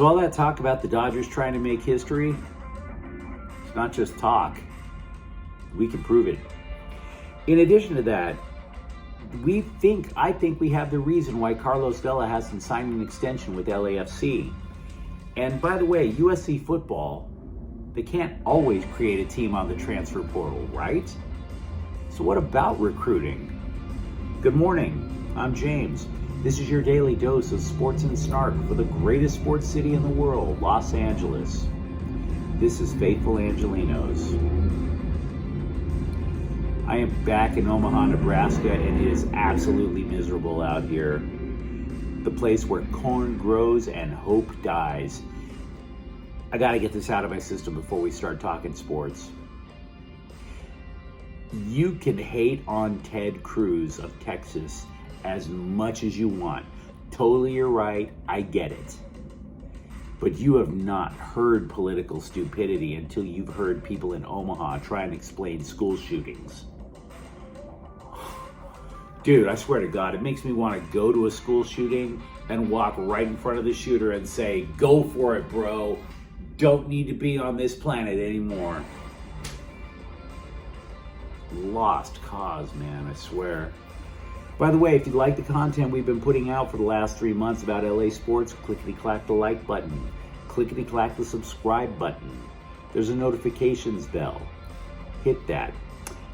So all that talk about the Dodgers trying to make history, it's not just talk. We can prove it. In addition to that, I think we have the reason why Carlos Vela hasn't signed an extension with LAFC. And by the way, USC football, they can't always create a team on the transfer portal, right? So what about recruiting? Good morning, I'm James. This is your daily dose of sports and snark for the greatest sports city in the world, Los Angeles. This is Faithful Angelenos. I am back in Omaha, Nebraska, and it is absolutely miserable out here. The place where corn grows and hope dies. I gotta get this out of my system before we start talking sports. You can hate on Ted Cruz of Texas as much as you want. Totally, you're right, I get it. But you have not heard political stupidity until you've heard people in Omaha try and explain school shootings. Dude, I swear to God, it makes me want to go to a school shooting and walk right in front of the shooter and say, go for it, bro. Don't need to be on this planet anymore. Lost cause, man, I swear. By the way, if you like the content we've been putting out for the last 3 months about LA sports, clickety-clack the like button. Clickety-clack the subscribe button. There's a notifications bell. Hit that.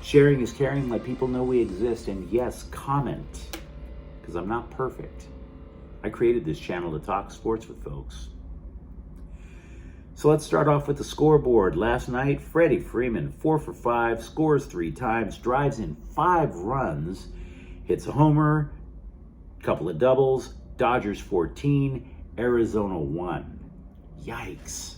Sharing is caring, let people know we exist, and yes, comment, because I'm not perfect. I created this channel to talk sports with folks. So let's start off with the scoreboard. Last night, Freddie Freeman, 4 for 5, scores 3 times, drives in 5 runs, hits a homer, couple of doubles, Dodgers 14, Arizona 1. Yikes.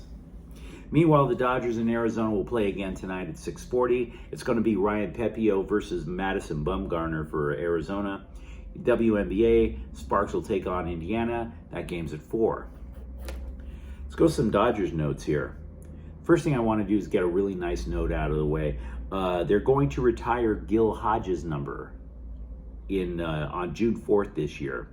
Meanwhile, the Dodgers in Arizona will play again tonight at 6:40. It's going to be Ryan Pepio versus Madison Bumgarner for Arizona. WNBA, Sparks will take on Indiana. That game's at 4. Let's go some Dodgers notes here. First thing I want to do is get a really nice note out of the way. They're going to retire Gil Hodges' number on June 4th this year.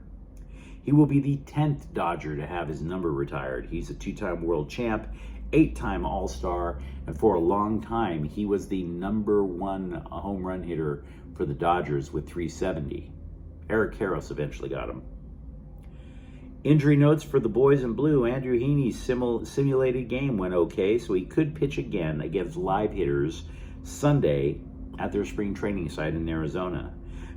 He will be the 10th Dodger to have his number retired. He's a 2-time world champ, 8-time All-Star, and for a long time, he was the number 1 home run hitter for the Dodgers with 370. Eric Karros eventually got him. Injury notes for the boys in blue. Andrew Heaney's simulated game went okay, so he could pitch again against live hitters Sunday at their spring training site in Arizona.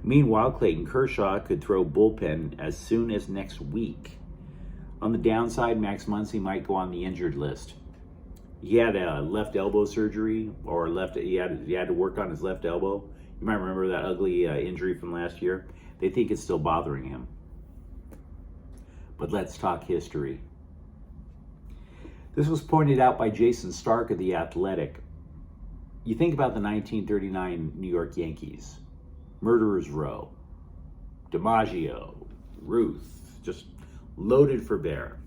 Meanwhile, Clayton Kershaw could throw bullpen as soon as next week. On the downside, Max Muncy might go on the injured list. He had a left elbow surgery, or he had to work on his left elbow. You might remember that ugly injury from last year. They think it's still bothering him. But let's talk history. This was pointed out by Jason Stark of The Athletic. You think about the 1939 New York Yankees. Murderers Row, DiMaggio, Ruth, just loaded for bear.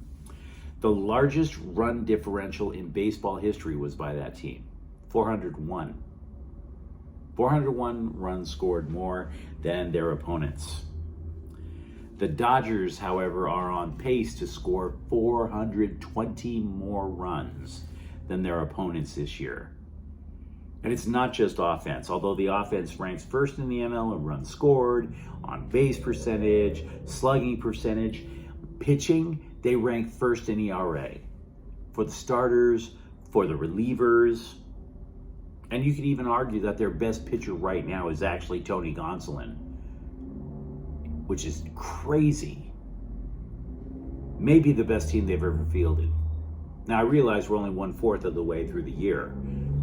The largest run differential in baseball history was by that team, 401. 401 runs scored more than their opponents. The Dodgers, however, are on pace to score 420 more runs than their opponents this year. And it's not just offense, although the offense ranks first in the NL in runs scored, on base percentage, slugging percentage. Pitching, they rank first in ERA. For the starters, for the relievers. And you could even argue that their best pitcher right now is actually Tony Gonsolin, which is crazy. Maybe the best team they've ever fielded. Now, I realize we're only 1/4 of the way through the year,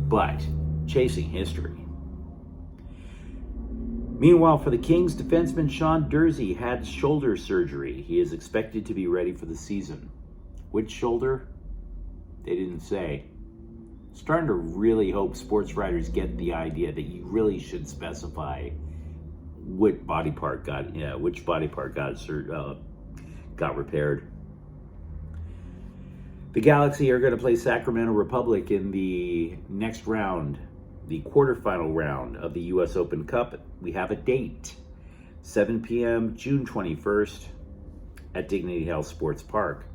but chasing history. Meanwhile, for the Kings, defenseman Sean Durzi had shoulder surgery. He is expected to be ready for the season. Which shoulder? They didn't say. Starting to really hope sports writers get the idea that you really should specify which body part got repaired. The Galaxy are going to play Sacramento Republic in the next round, the quarterfinal round of the U.S. Open Cup. We have a date, 7 p.m., June 21st at Dignity Health Sports Park.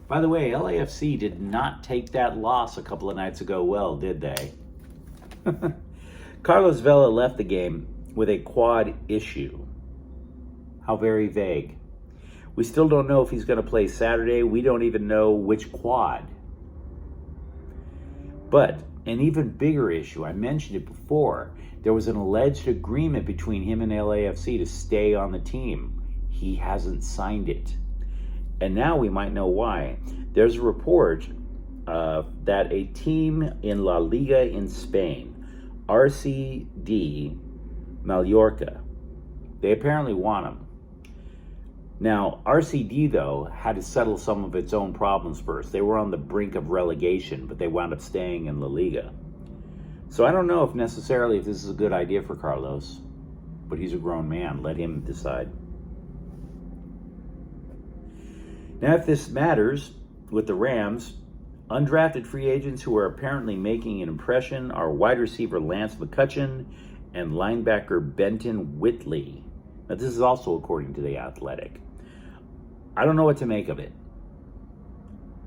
By the way, LAFC did not take that loss a couple of nights ago well, did they? Carlos Vela left the game with a quad issue. How very vague. We still don't know if he's going to play Saturday. We don't even know which quad. But an even bigger issue, I mentioned it before, there was an alleged agreement between him and LAFC to stay on the team. He hasn't signed it. And now we might know why. There's a report that a team in La Liga in Spain, RCD Mallorca, they apparently want him. Now, RCD, though, had to settle some of its own problems first. They were on the brink of relegation, but they wound up staying in La Liga. So I don't know if necessarily if this is a good idea for Carlos, but he's a grown man. Let him decide. Now, if this matters, with the Rams, undrafted free agents who are apparently making an impression are wide receiver Lance McCutcheon and linebacker Benton Whitley. Now, this is also according to The Athletic. I don't know what to make of it.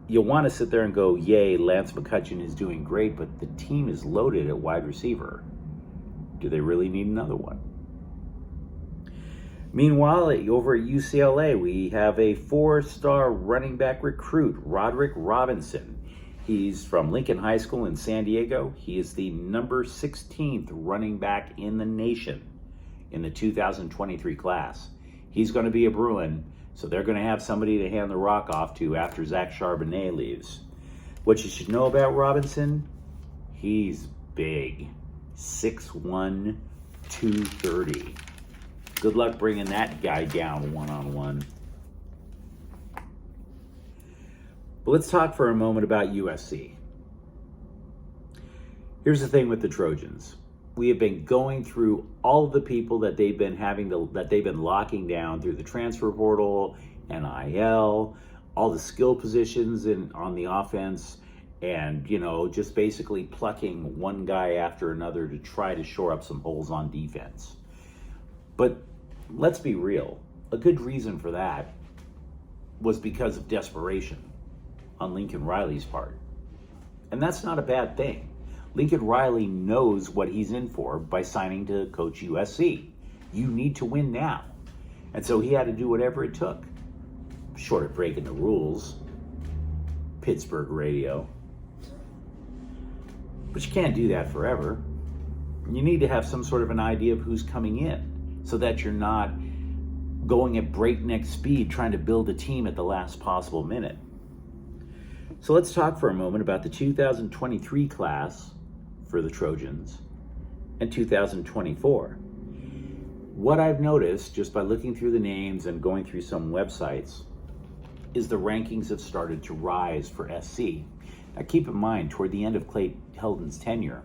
You'll want to sit there and go, yay, Lance McCutcheon is doing great, but the team is loaded at wide receiver. Do they really need another one? Meanwhile, over at UCLA, we have a 4-star running back recruit, Roderick Robinson. He's from Lincoln High School in San Diego. He is the number 16th running back in the nation in the 2023 class. He's going to be a Bruin, so they're going to have somebody to hand the rock off to after Zach Charbonnet leaves. What you should know about Robinson, he's big. 6'1", 230. Good luck bringing that guy down one-on-one. But let's talk for a moment about USC. Here's the thing with the Trojans. We have been going through all of the people that they've been locking down through the transfer portal, NIL, all the skill positions on the offense, and just basically plucking one guy after another to try to shore up some holes on defense. But let's be real. A good reason for that was because of desperation on Lincoln Riley's part. And that's not a bad thing. Lincoln Riley knows what he's in for by signing to coach USC. You need to win now. And so he had to do whatever it took, short of breaking the rules. Pittsburgh radio. But you can't do that forever. You need to have some sort of an idea of who's coming in so that you're not going at breakneck speed trying to build a team at the last possible minute. So let's talk for a moment about the 2023 class for the Trojans and 2024. What I've noticed just by looking through the names and going through some websites is the rankings have started to rise for SC. Now keep in mind, toward the end of Clay Helton's tenure,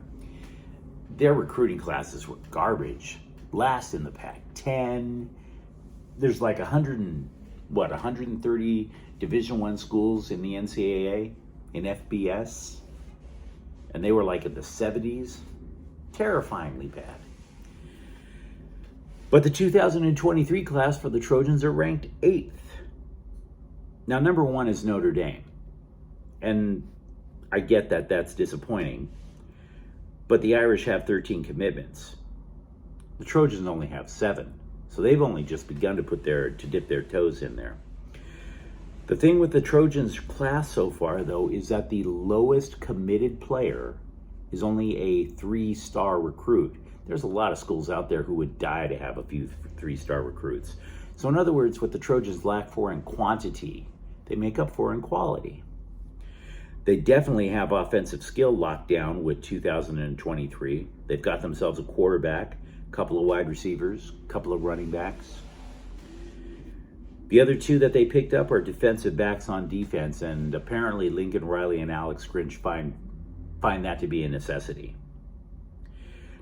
their recruiting classes were garbage. Last in the Pac-10. There's like 130 Division I schools in the NCAA, in FBS, and they were like in the 70s. Terrifyingly bad. But the 2023 class for the Trojans are ranked 8th. Now, number 1 is Notre Dame, and I get that that's disappointing, but the Irish have 13 commitments. The Trojans only have 7, so they've only just begun to dip their toes in there. The thing with the Trojans class so far, though, is that the lowest committed player is only a 3-star recruit. There's a lot of schools out there who would die to have a few 3-star recruits. So in other words, what the Trojans lack for in quantity, they make up for in quality. They definitely have offensive skill locked down with 2023. They've got themselves a quarterback, a couple of wide receivers, a couple of running backs. The other 2 that they picked up are defensive backs on defense, and apparently Lincoln Riley and Alex Grinch find that to be a necessity.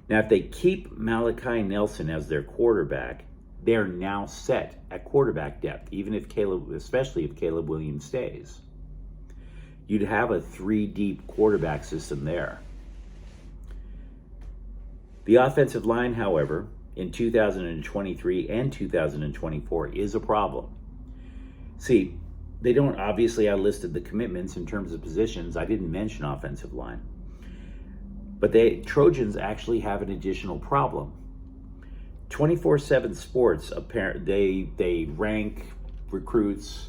Now, if they keep Malachi Nelson as their quarterback, they're now set at quarterback depth, especially if Caleb Williams stays. You'd have a 3-deep quarterback system there. The offensive line, however, in 2023 and 2024 is a problem. See, They don't, obviously I listed the commitments in terms of positions. I didn't mention offensive line. But Trojans actually have an additional problem. 24/7 Sports, they rank recruits,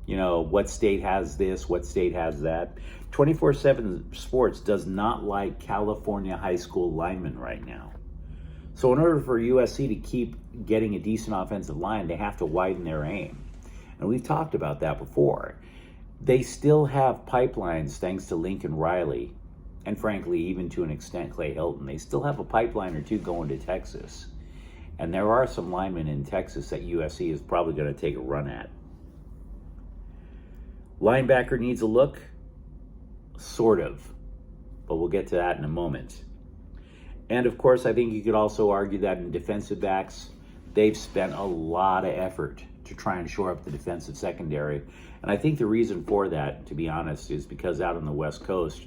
what state has this, what state has that. 24/7 Sports does not like California high school linemen right now. So in order for USC to keep getting a decent offensive line, they have to widen their aim. And we've talked about that before. They still have pipelines thanks to Lincoln Riley, and frankly, even to an extent, Clay Hilton. They still have a pipeline or two going to Texas. And there are some linemen in Texas that USC is probably going to take a run at. Linebacker needs a look? Sort of. But we'll get to that in a moment. And of course, I think you could also argue that in defensive backs, they've spent a lot of effort to try and shore up the defensive secondary. And I think the reason for that, to be honest, is because out on the West Coast,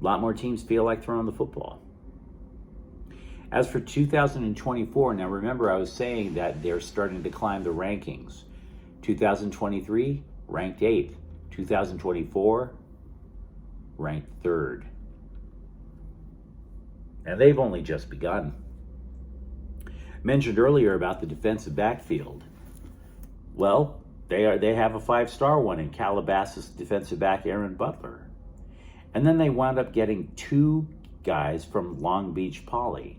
a lot more teams feel like throwing the football. As for 2024, now remember I was saying that they're starting to climb the rankings. 2023, ranked 8th. 2024, ranked 3rd. And they've only just begun. Mentioned earlier about the defensive backfield. Well, they have a 5-star one in Calabasas defensive back Aaron Butler. And then they wound up getting 2 guys from Long Beach Poly,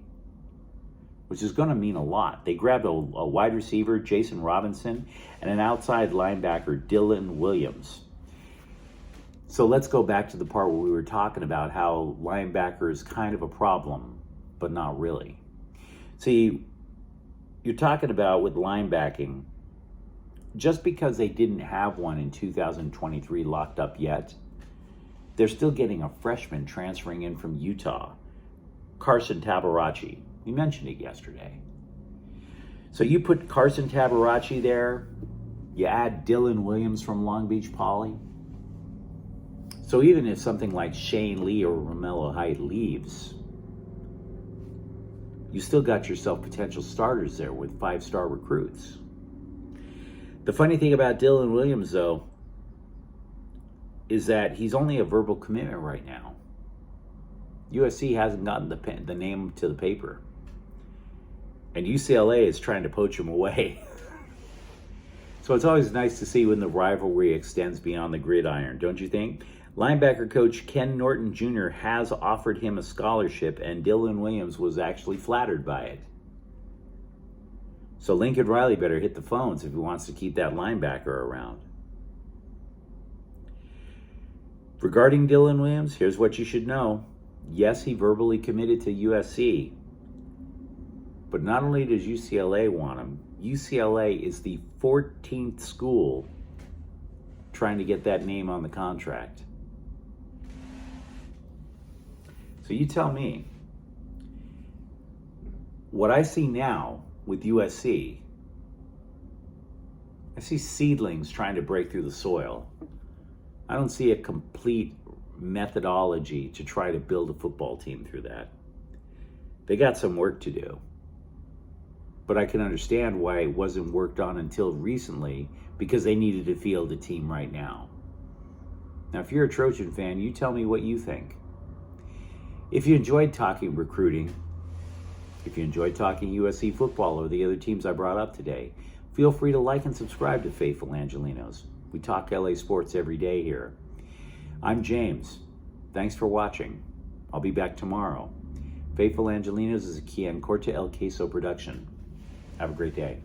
which is going to mean a lot. They grabbed a wide receiver, Jason Robinson, and an outside linebacker, Dylan Williams. So let's go back to the part where we were talking about how linebacker is kind of a problem, but not really. See, you're talking about with linebacking, just because they didn't have one in 2023 locked up yet, they're still getting a freshman transferring in from Utah, Carson Tabarachi. We mentioned it yesterday. So you put Carson Tabarachi there, you add Dylan Williams from Long Beach Poly. So even if something like Shane Lee or Romello Height leaves, you still got yourself potential starters there with 5-star recruits. The funny thing about Dylan Williams, though, is that he's only a verbal commitment right now. USC hasn't gotten the name to the paper. And UCLA is trying to poach him away. So it's always nice to see when the rivalry extends beyond the gridiron, don't you think? Linebacker coach Ken Norton Jr. has offered him a scholarship, and Dylan Williams was actually flattered by it. So Lincoln Riley better hit the phones if he wants to keep that linebacker around. Regarding Dylan Williams, here's what you should know. Yes, he verbally committed to USC. But not only does UCLA want him, UCLA is the 14th school trying to get that name on the contract. So you tell me, what I see now with USC, I see seedlings trying to break through the soil. I don't see a complete methodology to try to build a football team through that. They got some work to do. But I can understand why it wasn't worked on until recently, because they needed to field a team right now. Now, if you're a Trojan fan, you tell me what you think. If you enjoyed talking recruiting, if you enjoyed talking USC football or the other teams I brought up today, feel free to like and subscribe to Faithful Angelenos. We talk LA sports every day here. I'm James. Thanks for watching. I'll be back tomorrow. Faithful Angelenos is a Kian Corte El Queso production. Have a great day.